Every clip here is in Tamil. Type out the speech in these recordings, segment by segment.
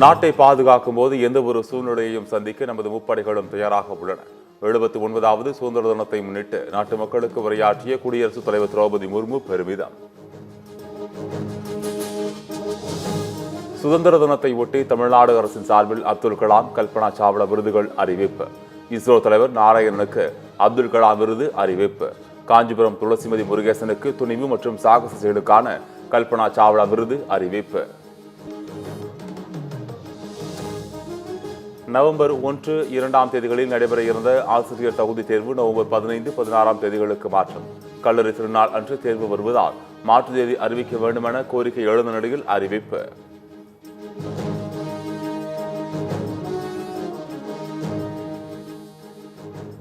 நாட்டை பாதுகாக்கும் போது எந்த ஒரு சூழ்நிலையையும் சந்திக்க நமது முப்படைகளும் தயாராக உள்ளன. 79வது சுதந்திர தினத்தை முன்னிட்டு நாட்டு மக்களுக்கு உரையாற்றிய குடியரசுத் தலைவர் திரௌபதி முர்மு பெருமிதம். சுதந்திர தினத்தை ஒட்டி தமிழ்நாடு அரசின் சார்பில் அப்துல் கலாம், கல்பனா சாவ்லா விருதுகள் அறிவிப்பு. இஸ்ரோ தலைவர் நாராயணனுக்கு அப்துல் கலாம் விருது அறிவிப்பு. காஞ்சிபுரம் துளசிமதி முருகேசனுக்கு துணிவு மற்றும் சாகச செயலுக்கான கல்பனா சாவ்லா விருது அறிவிப்பு. நவம்பர் 1, 2 தேதிகளில் நடைபெற இருந்த ஆசிரியர் தகுதி தேர்வு நவம்பர் 15, 16 தேதிகளுக்கு மாற்றம். கல்லூரி திருநாள் அன்று தேர்வு வருவதால் மாற்று தேதி அறிவிக்க வேண்டும் என கோரிக்கை எழுந்த நிலையில் அறிவிப்பு.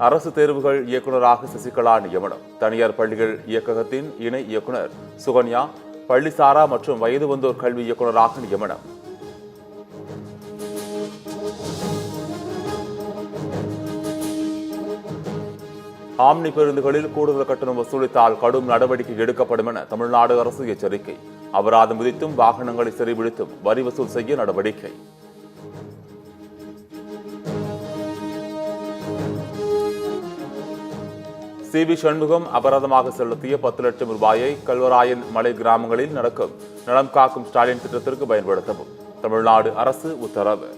அரசு தேர்வுகள் இயக்குநராக சசிகலா நியமனம். தனியார் பள்ளிகள் இயக்ககத்தின் இணை இயக்குநர் சுகன்யா பள்ளிசாரா மற்றும் வயது வந்தோர் கல்வி இயக்குநராக நியமனம். ஆம்னி பேருந்துகளில் கூடுதல் கட்டணம் வசூலித்தால் கடும் நடவடிக்கை எடுக்கப்படும் என தமிழ்நாடு அரசு எச்சரிக்கை. அபராதம் விதித்தும் வாகனங்களை சிறைபிடித்தும் வரி வசூல் செய்ய நடவடிக்கை. சி.வி. சண்முகம் அபராதமாக செலுத்திய 10 லட்சம் ரூபாயை கல்வராயன் மலை கிராமங்களில் நடக்கும் நலம் காக்கும் ஸ்டாலின் திட்டத்திற்கு பயன்படுத்தவும் தமிழ்நாடு அரசு உத்தரவு.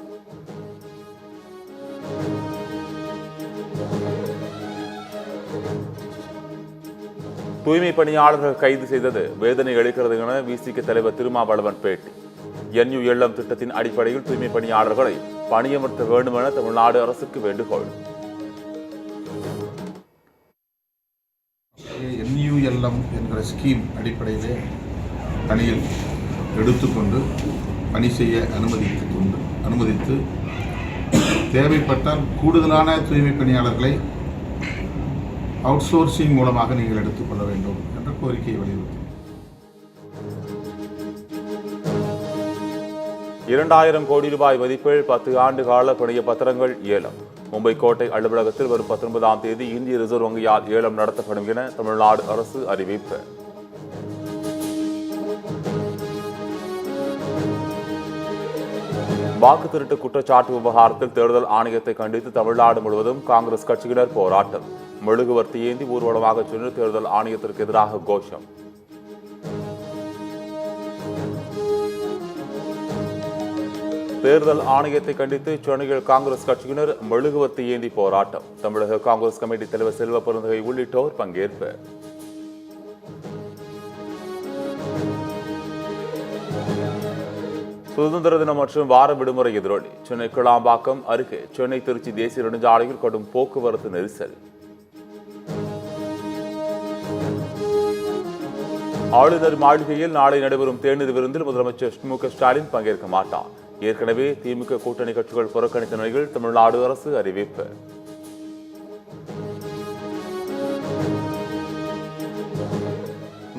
தூய்மை பணியாளர்கள் கைது செய்தது வேதனை அளிக்கிறது என விசிக தலைவர் திருமாவளவன் பேட்டி. NULM திட்டத்தின் அடிப்படையில் தூய்மை பணியாளர்களை பணியமர்த்த வேண்டும் என தமிழ்நாடு அரசுக்கு வேண்டுகோள். NULM என்கிற ஸ்கீம் அடிப்படையிலே பணியில் எடுத்துக்கொண்டு பணி செய்ய அனுமதித்து தேவைப்பட்டால் கூடுதலான தூய்மை பணியாளர்களை அவுட் சோர்சிங் மூலமாக நீங்கள் எடுத்துக்கொள்ள வேண்டும் என்ற கோரிக்கையை வலியுறுத்தி 2000 கோடி ரூபாய் மதிப்பில் 10 ஆண்டு கால பணிய பத்திரங்கள் ஏலம். மும்பை கோட்டை அலுவலகத்தில் வரும் 19ஆம் தேதி இந்திய ரிசர்வ் வங்கியால் ஏலம் நடத்தப்படும் என தமிழ்நாடு அரசு அறிவிப்பு. வாக்கு திருட்டு குற்றச்சாட்டு விவகாரத்தில் தேர்தல் ஆணையத்தை கண்டித்து தமிழ்நாடு முழுவதும் காங்கிரஸ் கட்சியினர் போராட்டம். மெழுகுவர்த்தி ஏந்தி ஊர்வலமாக சென்று தேர்தல் ஆணையத்திற்கு எதிராக கோஷம். தேர்தல் ஆணையத்தை கண்டித்து சென்னையில் காங்கிரஸ் கட்சியினர் மெழுகுவர்த்தி ஏந்தி போராட்டம். தமிழக காங்கிரஸ் கமிட்டி தலைவர் செல்வ பெருந்தகை உள்ளிட்டோர் பங்கேற்பு. சுதந்திர தினம் மற்றும் வார விடுமுறை எதிரொலி சென்னை கிளாம்பாக்கம் அருகே சென்னை திருச்சி தேசிய நெடுஞ்சாலையில் கடும் போக்குவரத்து நெரிசல். ஆளுநர் மாளிகையில் நாளை நடைபெறும் தேநீர் விருந்தில் முதலமைச்சர் மு.க. ஸ்டாலின் பங்கேற்க மாட்டார். ஏற்கனவே திமுக கூட்டணி கட்சிகள் புறக்கணித்த நிலையில் தமிழ்நாடு அரசு அறிவிப்பு.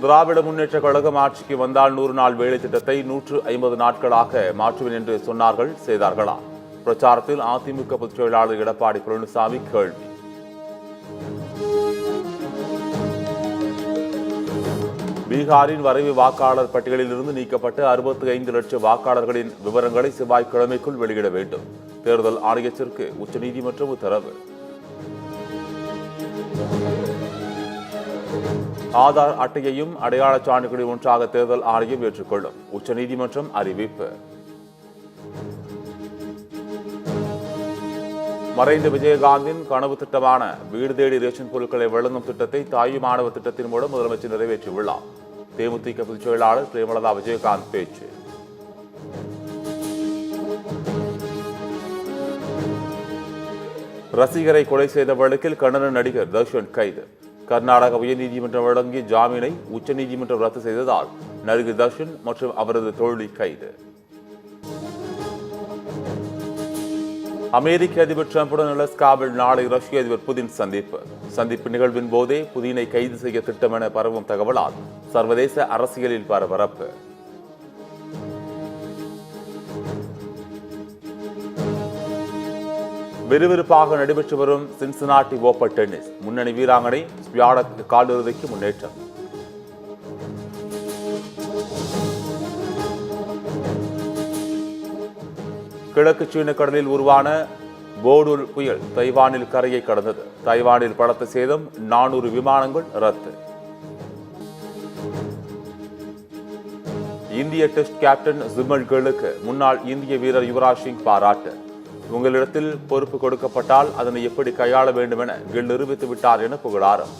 திராவிட முன்னேற்ற கழகம் ஆட்சிக்கு வந்தால் 100 நாள் வேலை திட்டத்தை 150 நாட்களாக மாற்றுவேன் என்று சொன்னார்கள் செய்தார்களா? பிரச்சாரத்தில் அதிமுக பொதுச் செயலாளர் எடப்பாடி பழனிசாமி கேள்வி. பீகாரின் வரைவு வாக்காளர் பட்டியலில் இருந்து நீக்கப்பட்டு 65 லட்சம் வாக்காளர்களின் விவரங்களை செவ்வாய்க்கிழமைக்குள் வெளியிட வேண்டும். தேர்தல் ஆணையத்திற்கு உச்சநீதிமன்றம் உத்தரவு. ஆதார் அட்டையையும் அடையாள சான்றுகளில் ஒன்றாக தேர்தல் ஆணையம் ஏற்றுக்கொள்ளும். உச்சநீதிமன்றம் அறிவிப்பு. மறைந்த விஜயகாந்தின் கனவு திட்டமான வீடு தேடி ரேஷன் பொருட்களை வழங்கும் திட்டத்தை தாயுமானவர் திட்டத்தின் மூலம் முதலமைச்சர் நிறைவேற்றியுள்ளார். தேமுதிக பொதுச் செயலாளர் பிரேமலதா விஜயகாந்த் பேச்சு. ரசிகரை கொலை செய்த வழக்கில் கன்னட நடிகர் தர்ஷன் கைது. கர்நாடக உயர்நீதிமன்றம் வழங்கிய ஜாமீனை உச்சநீதிமன்றம் ரத்து செய்ததால் நடிகர் தர்ஷன் மற்றும் அவரது தோழி கைது. அமெரிக்க அதிபர் டிரம்புடன் அலாஸ்காவில் நாளை ரஷ்ய அதிபர் புதின் சந்திப்பு நிகழ்வின் போதே புதினை கைது செய்ய திட்டம் என பரவும் தகவலால் சர்வதேச அரசியலில் பரபரப்பு. விறுவிறுப்பாக நடைபெற்று வரும் சின்சினாட்டி ஓபன் டென்னிஸ் முன்னணி வீராங்கனை ஸ்வியாடக் காலிறுதிக்கு முன்னேற்றம். கிழக்கு சீன கடலில் உருவான போடுல் புயல் தைவானில் கரையை கடந்தது. தைவானில் பலத்த சேதம், 400 விமானங்கள் ரத்து. இந்திய டெஸ்ட் கேப்டன் ஜுமல் கிலுக்கு முன்னாள் இந்திய வீரர் யுவராஜ் சிங் பாராட்டு. உங்களிடத்தில் பொறுப்பு கொடுக்கப்பட்டால் அதனை எப்படி கையாள வேண்டும் என கில் நிரூபித்து விட்டார் என புகழாரம்.